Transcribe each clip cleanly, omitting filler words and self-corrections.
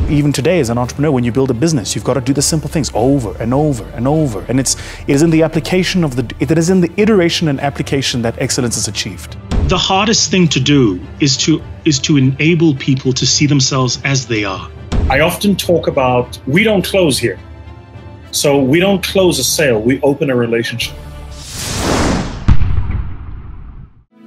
even today as an entrepreneur, when you build a business, you've got to do the simple things over and over and over. And it is in the application of it is in the iteration and application that excellence is achieved. The hardest thing to do is to enable people to see themselves as they are. I often talk about, we don't close here. So we don't close a sale, we open a relationship.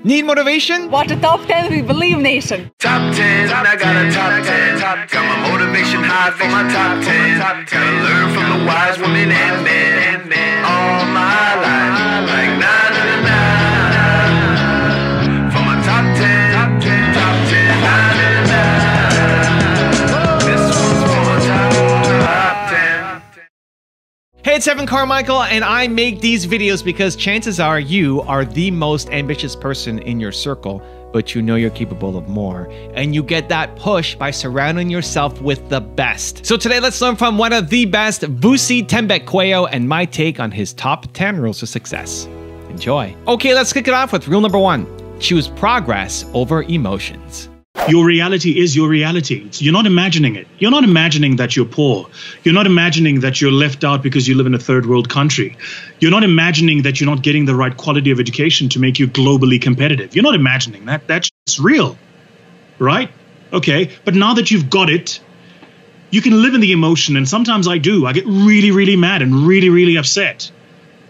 Need motivation? Watch the top 10 We Believe Nation. Top 10, I got a top 10. Got my motivation high for my top 10. Gotta learn from the wise women and men. All my life, like 9 and 9. For my top 10, top 10, 9 and 9. This one's for my top 10. Hey, it's Evan Carmichael, and I make these videos because chances are you are the most ambitious person in your circle, but you know you're capable of more. And you get that push by surrounding yourself with the best. So today, let's learn from one of the best, Vusi Thembekwayo, and my take on his top 10 rules of success. Enjoy. Okay, let's kick it off with rule number 1. Choose progress over emotions. Your reality is your reality. You're not imagining it. You're not imagining that you're poor. You're not imagining that you're left out because you live in a third world country. You're not imagining that you're not getting the right quality of education to make you globally competitive. You're not imagining that. That's real, right? Okay, but now that you've got it, you can live in the emotion, and sometimes I do. I get really, really mad and really, really upset.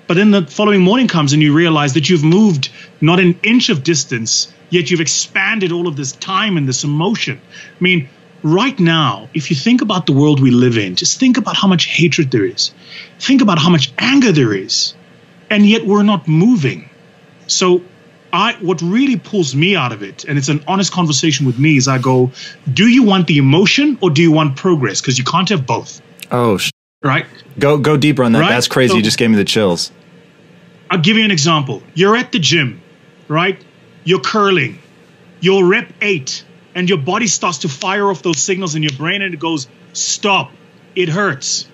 But then the following morning comes and you realize that you've moved not an inch of distance, yet you've expanded all of this time and this emotion. I mean, right now, if you think about the world we live in, just think about how much hatred there is. Think about how much anger there is. And yet we're not moving. So what really pulls me out of it, and it's an honest conversation with me, is I go, do you want the emotion or do you want progress? Because you can't have both. Oh, right? Go deeper on that. Right? That's crazy. So, you just gave me the chills. I'll give you an example. You're at the gym, right? You're curling. You're rep 8, and your body starts to fire off those signals in your brain, and it goes, stop. It hurts.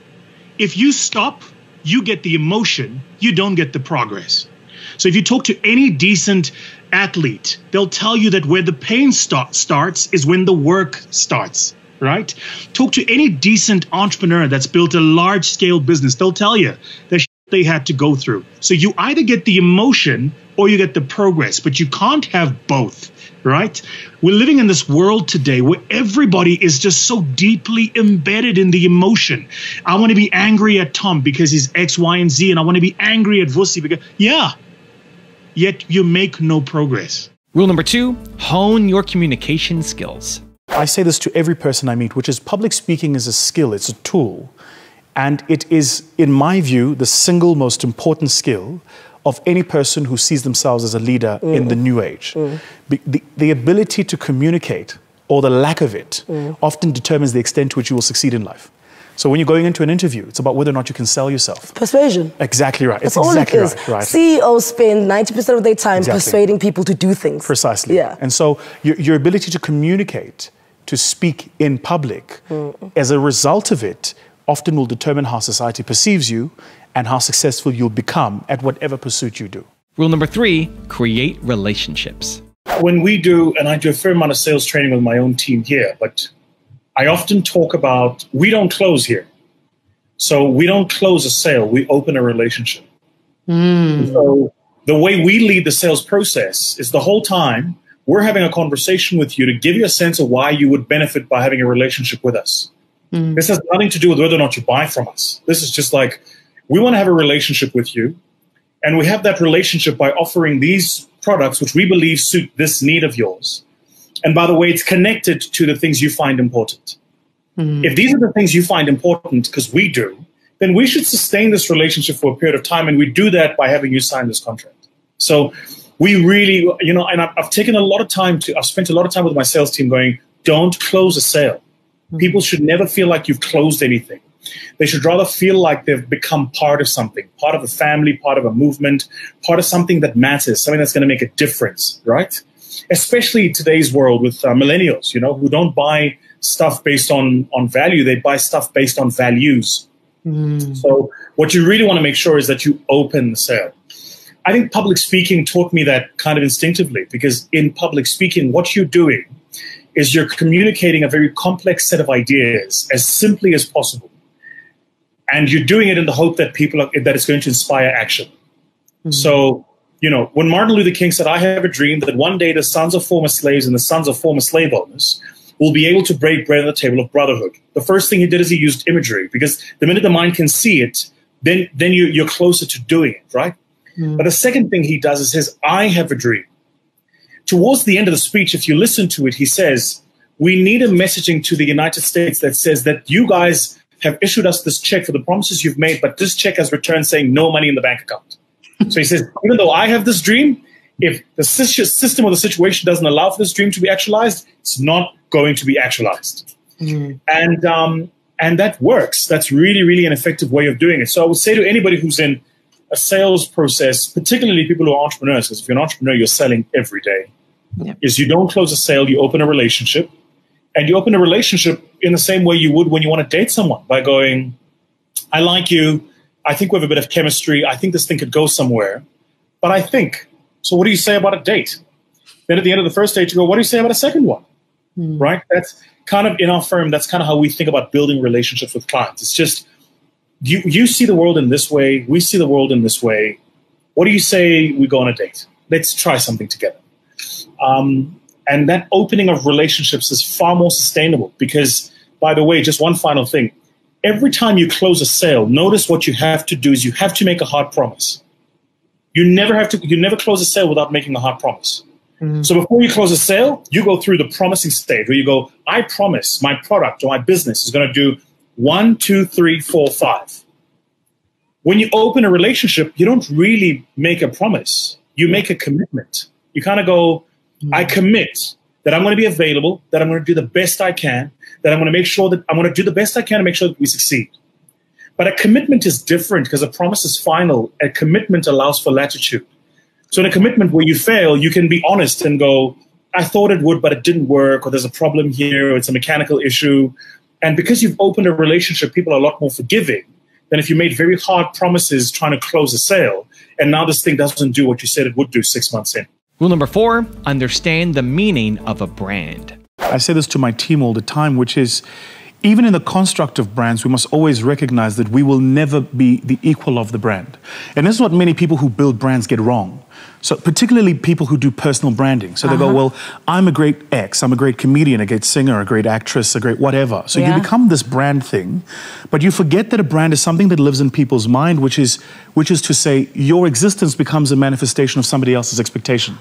If you stop, you get the emotion. You don't get the progress. So if you talk to any decent athlete, they'll tell you that where the pain starts is when the work starts, right? Talk to any decent entrepreneur that's built a large-scale business. They'll tell you that they had to go through. So you either get the emotion or you get the progress, but you can't have both, right? We're living in this world today where everybody is just so deeply embedded in the emotion. I want to be angry at Tom because he's X, Y, and Z, and I want to be angry at Vusi because, yeah, yet you make no progress. Rule number 2, hone your communication skills. I say this to every person I meet, which is public speaking is a skill, it's a tool. And it is, in my view, the single most important skill of any person who sees themselves as a leader in the new age. The ability to communicate, or the lack of it, often determines the extent to which you will succeed in life. So when you're going into an interview, it's about whether or not you can sell yourself. Persuasion. Exactly right. That's it's exactly all it is. Right. CEOs spend 90% of their time persuading people to do things. Precisely. Yeah. And so your ability to communicate, to speak in public, as a result of it, often will determine how society perceives you and how successful you'll become at whatever pursuit you do. Rule number 3, create relationships. When we do, and I do a fair amount of sales training with my own team here, but I often talk about, we don't close here. So we don't close a sale, we open a relationship. So the way we lead the sales process is the whole time we're having a conversation with you to give you a sense of why you would benefit by having a relationship with us. This has nothing to do with whether or not you buy from us. This is just like, we want to have a relationship with you. And we have that relationship by offering these products, which we believe suit this need of yours. And by the way, it's connected to the things you find important. If these are the things you find important, because we do, then we should sustain this relationship for a period of time. And we do that by having you sign this contract. So we really, and I've taken a lot of time I've spent a lot of time with my sales team going, don't close a sale. People should never feel like you've closed anything. They should rather feel like they've become part of something, part of a family, part of a movement, part of something that matters, something that's going to make a difference, right? Especially today's world with millennials, who don't buy stuff based on value. They buy stuff based on values. So what you really want to make sure is that you open the sale. I think public speaking taught me that kind of instinctively, because in public speaking, what you're doing is you're communicating a very complex set of ideas as simply as possible. And you're doing it in the hope that that it's going to inspire action. So, when Martin Luther King said, I have a dream that one day the sons of former slaves and the sons of former slave owners will be able to break bread on the table of brotherhood. The first thing he did is he used imagery, because the minute the mind can see it, then you're closer to doing it, right? But the second thing he does is says, I have a dream. Towards the end of the speech, if you listen to it, he says, we need a messaging to the United States that says that you guys have issued us this check for the promises you've made, but this check has returned saying no money in the bank account. So he says, even though I have this dream, if the system or the situation doesn't allow for this dream to be actualized, it's not going to be actualized. And that works. That's really, really an effective way of doing it. So I would say to anybody who's in a sales process, particularly people who are entrepreneurs, because if you're an entrepreneur, you're selling every day, is you don't close a sale, you open a relationship. And you open a relationship in the same way you would when you want to date someone, by going, I like you, I think we have a bit of chemistry, I think this thing could go somewhere, but I think, so what do you say about a date? Then at the end of the first date, you go, what do you say about a second one? Right? That's kind of, in our firm, that's kind of how we think about building relationships with clients. It's just, you see the world in this way, we see the world in this way. What do you say we go on a date? Let's try something together. And that opening of relationships is far more sustainable because, by the way, just one final thing. Every time you close a sale, notice what you have to do is you have to make a hard promise. You never close a sale without making a hard promise. So before you close a sale, you go through the promising stage where you go, I promise my product or my business is going to do 1, 2, 3, 4, 5. When you open a relationship, you don't really make a promise. You make a commitment. You kind of go, I commit that I'm going to be available, that I'm going to do the best I can, that I'm going to make sure that I'm going to do the best I can to make sure that we succeed. But a commitment is different because a promise is final. A commitment allows for latitude. So in a commitment where you fail, you can be honest and go, I thought it would, but it didn't work, or there's a problem here, or it's a mechanical issue. And because you've opened a relationship, people are a lot more forgiving than if you made very hard promises trying to close a sale, and now this thing doesn't do what you said it would do 6 months in. Rule number 4, understand the meaning of a brand. I say this to my team all the time, which is, even in the construct of brands, we must always recognize that we will never be the equal of the brand. And this is what many people who build brands get wrong. So particularly people who do personal branding. So they go, well, I'm a great X, I'm a great comedian, a great singer, a great actress, a great whatever. So you become this brand thing, but you forget that a brand is something that lives in people's mind, which is to say your existence becomes a manifestation of somebody else's expectation.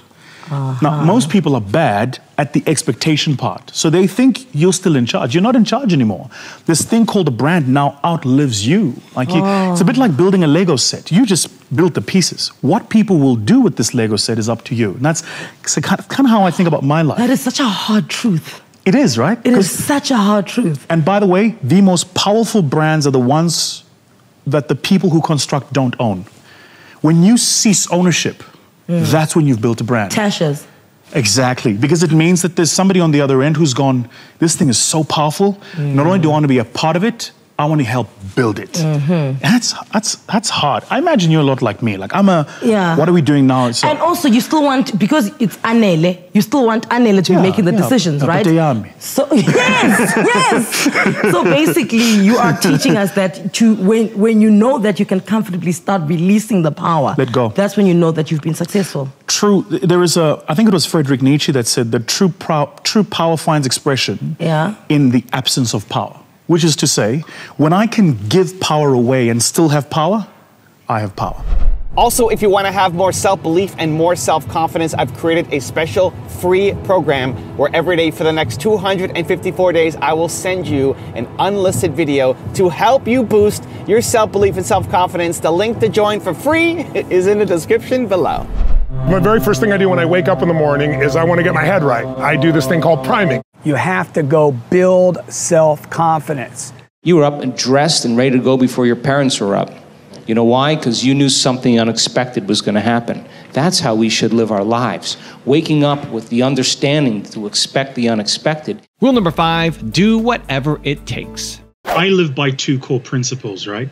Now, most people are bad at the expectation part. So they think you're still in charge. You're not in charge anymore. This thing called a brand now outlives you. It's a bit like building a Lego set. You just built the pieces. What people will do with this Lego set is up to you. And that's kind of how I think about my life. That is such a hard truth. It is, right? It is such a hard truth. And by the way, the most powerful brands are the ones that the people who construct don't own. When you cease ownership, that's when you've built a brand. Tasha's. Exactly, because it means that there's somebody on the other end who's gone, this thing is so powerful, not only do I want to be a part of it, I want to help build it. And that's hard. I imagine you're a lot like me. Like what are we doing now? So, and also you still want, because it's Anele, you still want Anele to be making the decisions, right? So yes. So basically you are teaching us that when you know that you can comfortably start releasing the power. Let go. That's when you know that you've been successful. True. There is I think it was Friedrich Nietzsche that said that true power finds expression in the absence of power. Which is to say, when I can give power away and still have power, I have power. Also, if you want to have more self-belief and more self-confidence, I've created a special free program where every day for the next 254 days, I will send you an unlisted video to help you boost your self-belief and self-confidence. The link to join for free is in the description below. My very first thing I do when I wake up in the morning is I want to get my head right. I do this thing called priming. You have to go build self-confidence. You were up and dressed and ready to go before your parents were up. You know why? Because you knew something unexpected was going to happen. That's how we should live our lives. Waking up with the understanding to expect the unexpected. Rule number 5, do whatever it takes. I live by 2 core principles, right?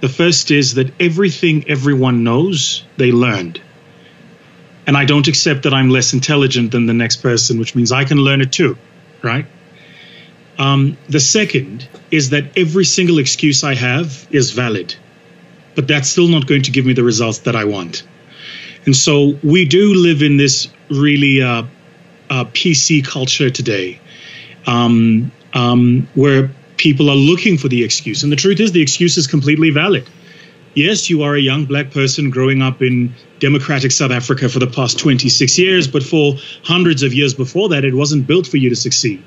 The first is that everything everyone knows, they learned. And I don't accept that I'm less intelligent than the next person, which means I can learn it too. right? The second is that every single excuse I have is valid, but that's still not going to give me the results that I want. And so we do live in this really PC culture today, where people are looking for the excuse. And the truth is, the excuse is completely valid. Yes, you are a young black person growing up in democratic South Africa for the past 26 years, but for hundreds of years before that, it wasn't built for you to succeed,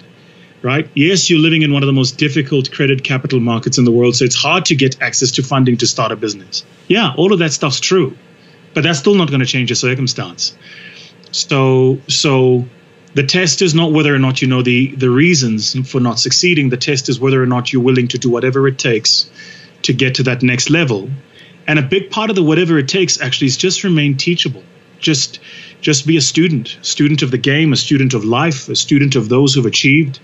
right? Yes, you're living in one of the most difficult credit capital markets in the world, so it's hard to get access to funding to start a business. Yeah, all of that stuff's true, but that's still not going to change your circumstance. So the test is not whether or not you know the reasons for not succeeding. The test is whether or not you're willing to do whatever it takes to get to that next level. And a big part of the whatever it takes actually is just remain teachable. Just be a student of the game, a student of life, a student of those who've achieved.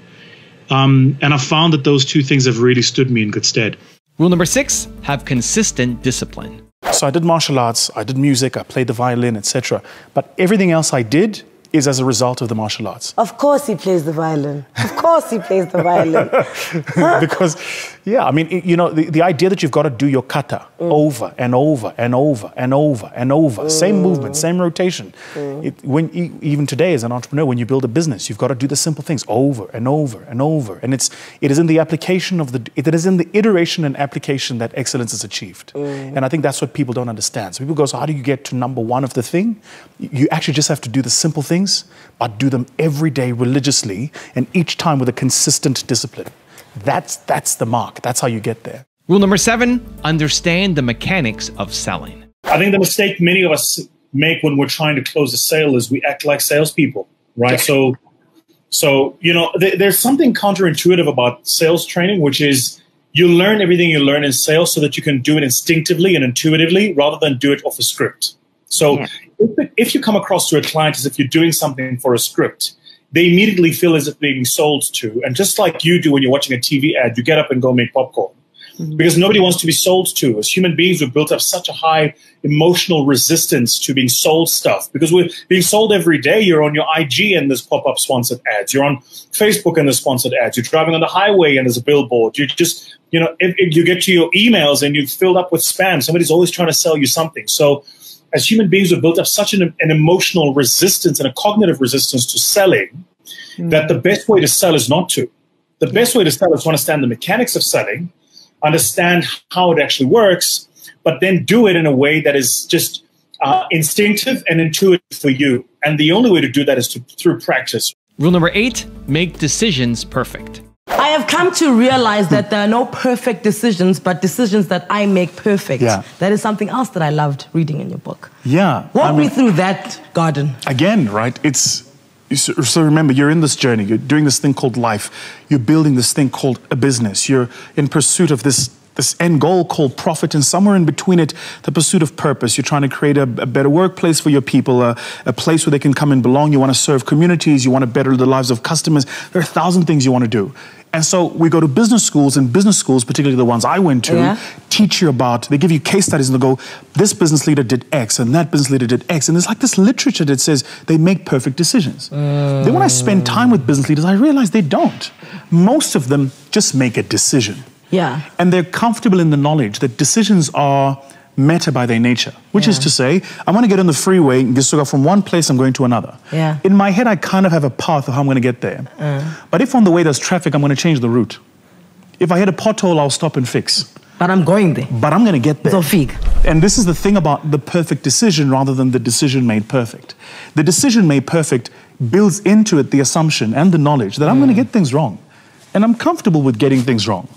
And I've found that those two things have really stood me in good stead. Rule number 6, have consistent discipline. So I did martial arts, I did music, I played the violin, etc. But everything else I did is as a result of the martial arts. Of course he plays the violin. Of course he plays the violin. Because, yeah, I mean, you know, the idea that you've got to do your kata over and over and over and over and over, same movement, same rotation. Even today as an entrepreneur, when you build a business, you've got to do the simple things over and over and over. And it is in the application of it is in the iteration and application that excellence is achieved. And I think that's what people don't understand. So people go, so how do you get to number one of the thing? You actually just have to do the simple things, but do them every day religiously and each time with a consistent discipline. That's the mark. That's how you get there. Rule number 7, understand the mechanics of selling. I think the mistake many of us make when we're trying to close a sale is we act like salespeople, right? So you know, there's something counterintuitive about sales training, which is you learn everything you learn in sales so that you can do it instinctively and intuitively rather than do it off a script. So if you come across to a client as if you're doing something for a script, they immediately feel as if being sold to. And just like you do when you're watching a TV ad, you get up and go make popcorn. Because nobody wants to be sold to. As human beings, we've built up such a high emotional resistance to being sold stuff. Because we're being sold every day. You're on your IG and there's pop-up sponsored ads. You're on Facebook and there's sponsored ads. You're driving on the highway and there's a billboard. You just, you know, if you get to your emails and you've filled up with spam, somebody's always trying to sell you something. So as human beings, we've built up such an emotional resistance and a cognitive resistance to selling that the best way to sell is not to. The best way to sell is to understand the mechanics of selling, understand how it actually works, but then do it in a way that is just instinctive and intuitive for you. And the only way to do that is through practice. Rule number 8, make decisions perfect. I have come to realize that there are no perfect decisions, but decisions that I make perfect. Yeah. That is something else that I loved reading in your book. Yeah. Walk me through that garden. Again, right? So remember, you're in this journey. You're doing this thing called life. You're building this thing called a business. You're in pursuit of this end goal called profit, and somewhere in between it, the pursuit of purpose. You're trying to create a better workplace for your people, a place where they can come and belong. You want to serve communities. You want to better the lives of customers. There are 1,000 things you want to do. And so we go to business schools, and business schools, particularly the ones I went to, teach you about, they give you case studies and they go, this business leader did X and that business leader did X. And there's like this literature that says they make perfect decisions. Then when I spend time with business leaders, I realize they don't. Most of them just make a decision. Yeah. And they're comfortable in the knowledge that decisions are meta by their nature, which is to say, I want to get on the freeway and just go from one place I'm going to another. Yeah. In my head, I kind of have a path of how I'm going to get there. But if on the way there's traffic, I'm going to change the route. If I hit a pothole, I'll stop and fix. But I'm going there. But I'm going to get there. So fig. And this is the thing about the perfect decision rather than the decision made perfect. The decision made perfect builds into it the assumption and the knowledge that I'm going to get things wrong. And I'm comfortable with getting things wrong.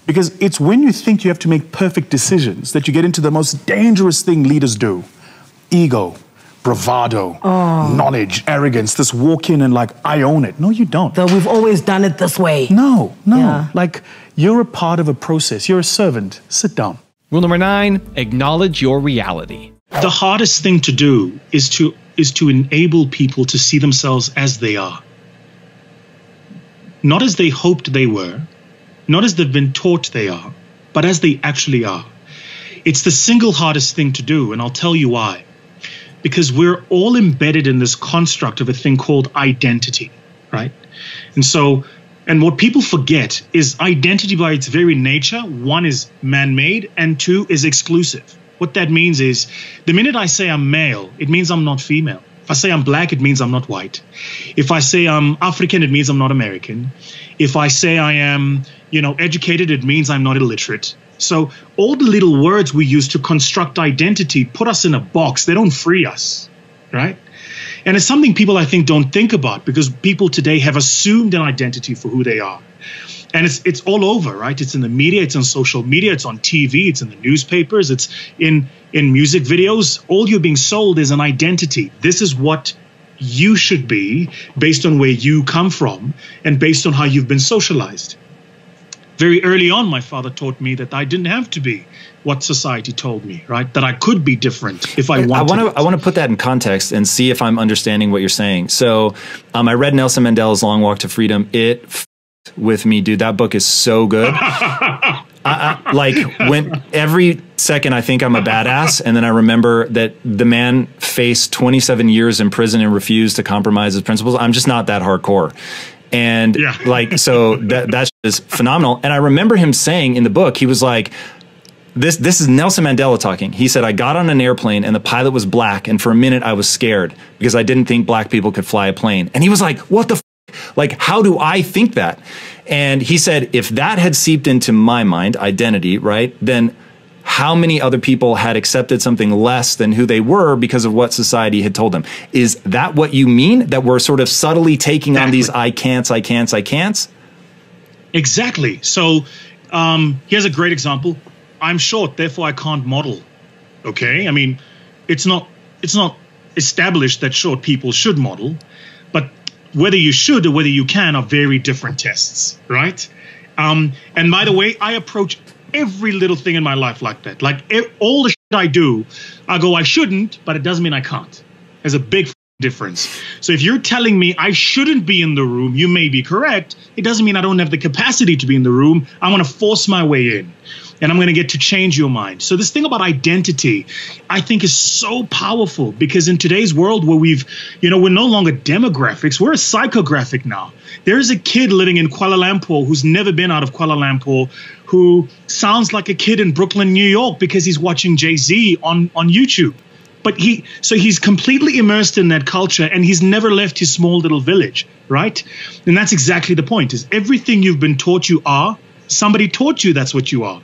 Because it's when you think you have to make perfect decisions that you get into the most dangerous thing leaders do. Ego, bravado, knowledge, arrogance, this walk in and like, I own it. No, you don't. So we've always done it this way. No. Like, you're a part of a process. You're a servant. Sit down. Rule number 9, acknowledge your reality. The hardest thing to do is to enable people to see themselves as they are. Not as they hoped they were, not as they've been taught they are, but as they actually are. It's the single hardest thing to do, and I'll tell you why. Because we're all embedded in this construct of a thing called identity, right? And so, and what people forget is identity by its very nature, one is man-made and two is exclusive. What that means is the minute I say I'm male, it means I'm not female. If I say I'm black, it means I'm not white. If I say I'm African, it means I'm not American. If I say I am, educated, it means I'm not illiterate. So all the little words we use to construct identity put us in a box. They don't free us, right? And it's something people, I think, don't think about because people today have assumed an identity for who they are. And it's all over, right? It's in the media, it's on social media, it's on TV, it's in the newspapers, it's in music videos. All you're being sold is an identity. This is what you should be based on where you come from and based on how you've been socialized. Very early on, my father taught me that I didn't have to be what society told me, right? That I could be different if I wanted. I want to put that in context and see if I'm understanding what you're saying. So I read Nelson Mandela's Long Walk to Freedom. It with me, dude. That book is so good. Like when every second I think I'm a badass, and then I remember that the man faced 27 years in prison and refused to compromise his principles. I'm just not that hardcore. And like, so that is phenomenal. And I remember him saying in the book, he was like, this is Nelson Mandela talking. He said, I got on an airplane and the pilot was black. And for a minute I was scared because I didn't think black people could fly a plane. And he was like, what the f? Like, how do I think that? And he said, if that had seeped into my mind, identity, right, then how many other people had accepted something less than who they were because of what society had told them? Is that what you mean? That we're sort of subtly taking on these I can'ts, I can'ts, I can'ts? Exactly. So here's a great example. I'm short, therefore I can't model. Okay? I mean, it's not established that short people should model, but whether you should or whether you can are very different tests, right? And by the way, I approach every little thing in my life like that. Like all the shit I do, I go, I shouldn't, but it doesn't mean I can't. There's a big difference. So if you're telling me I shouldn't be in the room, you may be correct. It doesn't mean I don't have the capacity to be in the room. I'm going to force my way in. And I'm going to get to change your mind. So this thing about identity, I think is so powerful because in today's world where we're no longer demographics, we're a psychographic now. There's a kid living in Kuala Lumpur who's never been out of Kuala Lumpur who sounds like a kid in Brooklyn, New York because he's watching Jay-Z on YouTube. But he's completely immersed in that culture and he's never left his small little village, right? And that's exactly the point is everything you've been taught you are, somebody taught you that's what you are.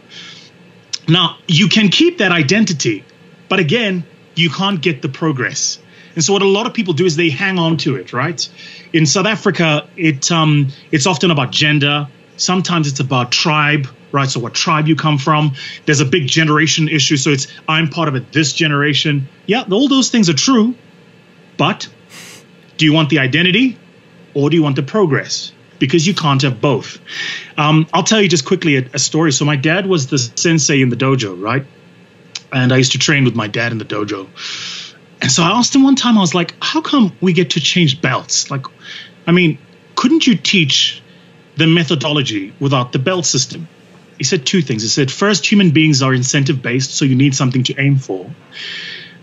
Now, you can keep that identity, but again, you can't get the progress. And so what a lot of people do is they hang on to it, right? In South Africa, it's often about gender. Sometimes it's about tribe, right? So what tribe you come from. There's a big generation issue. So it's, I'm part of this generation. Yeah, all those things are true. But do you want the identity or do you want the progress? Because you can't have both. I'll tell you just quickly a story. So my dad was the sensei in the dojo, right? And I used to train with my dad in the dojo. And so I asked him one time, I was like, how come we get to change belts? Like, I mean, couldn't you teach the methodology without the belt system? He said two things. He said, first, human beings are incentive-based, so you need something to aim for.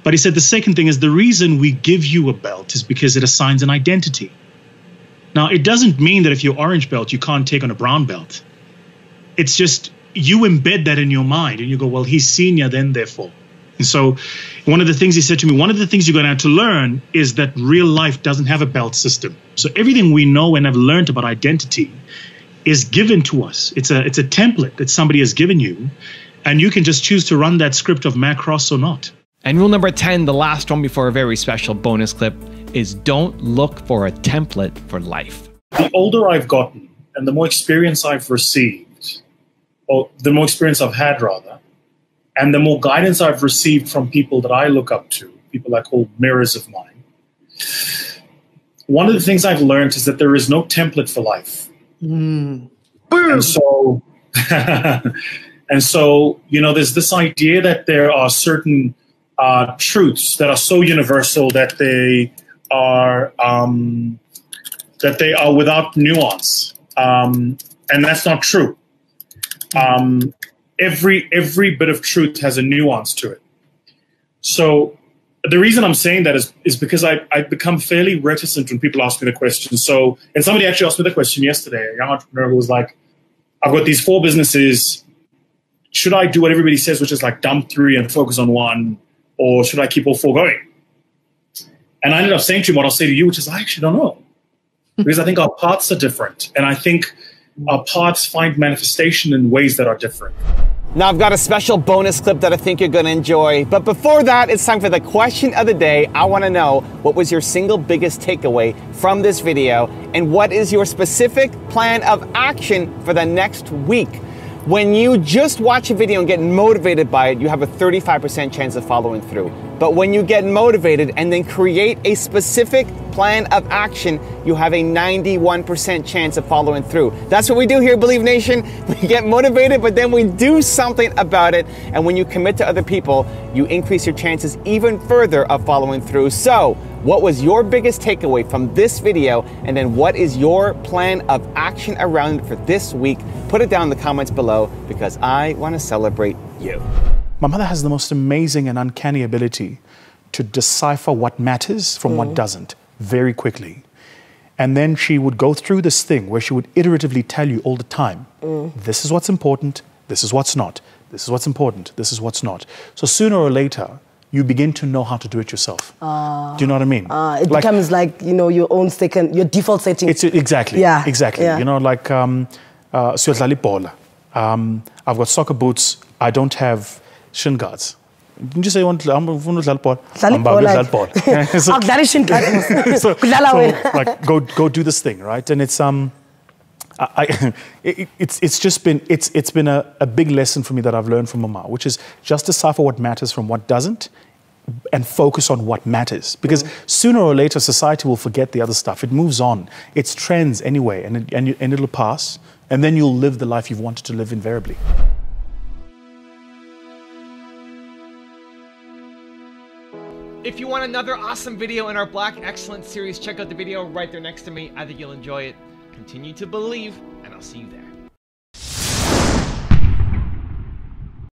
But he said the second thing is the reason we give you a belt is because it assigns an identity. Now, it doesn't mean that if you're orange belt, you can't take on a brown belt. It's just you embed that in your mind and you go, well, he's senior, then therefore. And so one of the things he said to me, one of the things you're going to have to learn is that real life doesn't have a belt system. So everything we know and have learned about identity is given to us. It's a template that somebody has given you, and you can just choose to run that script of Macross or not. And rule number 10, the last one before a very special bonus clip, is don't look for a template for life. The older I've gotten and the more experience I've received, or the more experience I've had rather, and the more guidance I've received from people that I look up to, people I call mirrors of mine, one of the things I've learned is that there is no template for life. And so, there's this idea that there are certain truths that are so universal that they are without nuance, and that's not true. Every bit of truth has a nuance to it. So the reason I'm saying that is because I've become fairly reticent when people ask me the question. So, and somebody actually asked me the question yesterday, a young entrepreneur who was like, I've got these 4 businesses. Should I do what everybody says, which is like dump 3 and focus on 1, or should I keep all 4 going? And I ended up saying to him what I'll say to you, which is I actually don't know. Because I think our paths are different. And I think our paths find manifestation in ways that are different. Now I've got a special bonus clip that I think you're gonna enjoy. But before that, it's time for the question of the day. I wanna know, what was your single biggest takeaway from this video? And what is your specific plan of action for the next week? When you just watch a video and get motivated by it, you have a 35% chance of following through. But when you get motivated and then create a specific plan of action, you have a 91% chance of following through. That's what we do here, Believe Nation. We get motivated, but then we do something about it. And when you commit to other people, you increase your chances even further of following through. So, what was your biggest takeaway from this video? And then what is your plan of action around it for this week? Put it down in the comments below because I want to celebrate you. My mother has the most amazing and uncanny ability to decipher what matters from what doesn't very quickly. And then she would go through this thing where she would iteratively tell you all the time, this is what's important, this is what's not, this is what's important, this is what's not. So sooner or later, you begin to know how to do it yourself. Do you know what I mean? It becomes like, you know, your own your default setting. It's exactly, exactly. Yeah. You know, like, I've got soccer boots, I don't have shin guards. You can just say, I'm going to play ball. So, like, go do this thing, right? And it's it's been a big lesson for me that I've learned from Mama, which is just decipher what matters from what doesn't, and focus on what matters. Because sooner or later, society will forget the other stuff. It moves on. It's trends anyway, and it'll pass, and then you'll live the life you've wanted to live invariably. If you want another awesome video in our Black Excellence series, check out the video right there next to me. I think you'll enjoy it. Continue to believe, and I'll see you there.